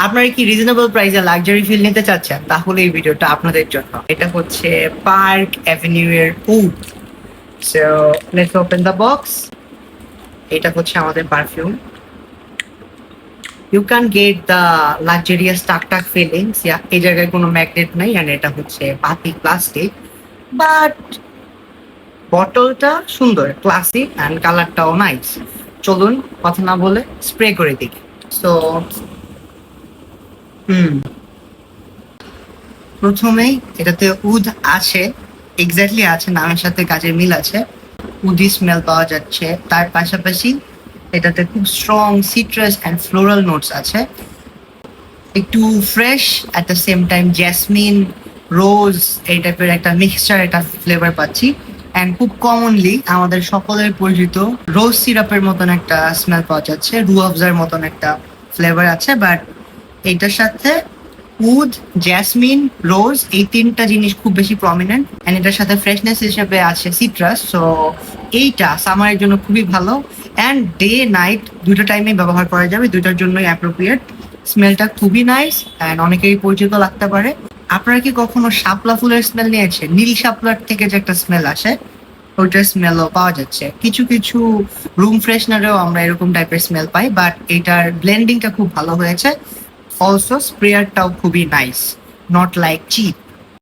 আপনারা কি রিজনেবল প্রাইসে লাক্সারি ফিল নিতে চাচ্ছেন, তাহলে এই ভিডিওটা আপনাদের জন্য। এটা হচ্ছে পার্ক অ্যাভিনিউ এর wood. So let's open the box. এটা হচ্ছে আমাদের পারফিউম। You can get the luxurious touch feelings. এই জায়গায় কোনো ম্যাগনেট নাই, আর এটা হচ্ছে পাতি প্লাস্টিক, বাট বটলটা সুন্দর, ক্লাসিক, অ্যান্ড কালারটাও নাইস। চলুন কথা না বলে স্প্রে করে দিই। সো প্রথমেই এটাতে উড আছে, এক্স্যাক্টলি আছে, নামের সাথে কাজের মিল আছে। উডি স্মেল পাওয়া যাচ্ছে। তার পাশাপাশি এটাতে খুব strong citrus and floral notes আছে, একটু fresh at the same time jasmine, rose, এই টাইপের একটা মিক্সচার, একটা ফ্লেভার পাচ্ছি। অ্যান্ড খুব কমনলি আমাদের সকলের পরিচিত রোজ সিরাপের মতন একটা স্মেল পাওয়া যাচ্ছে, রু আফজার মতন একটা ফ্লেভার আছে। বাট এইটার সাথে উড, জ্যাসমিন, রোজ, এই তিনটা জিনিস খুব বেশি প্রমিনেন্ট। অ্যান্ড এটার সাথে ফ্রেশনেস হিসেবে আছে সিট্রাস। সো এইটা সামারের জন্য খুবই ভালো, অ্যান্ড ডে নাইট দুটো টাইমে ব্যবহার করা যাবে, দুইটার জন্যই অ্যাপ্রোপ্রিয়েট। স্মেলটা খুবই নাইস অ্যান্ড অনেকেরই পরিচিত লাগতে পারে। আপনারা কি কখনো শাপলা ফুলের স্মেল নিয়েছেন? নীল শাপলার থেকে যে একটা স্মেল আসে, ওইটার স্মেলও পাওয়া যাচ্ছে। কিছু কিছু রুম ফ্রেশনারেও আমরা এরকম টাইপের স্মেল পাই, বাট এটার ব্লেন্ডিংটা খুব ভালো হয়েছে। অলসো স্প্রেয়ারটাও খুবই নাইস, নট লাইক চিপ।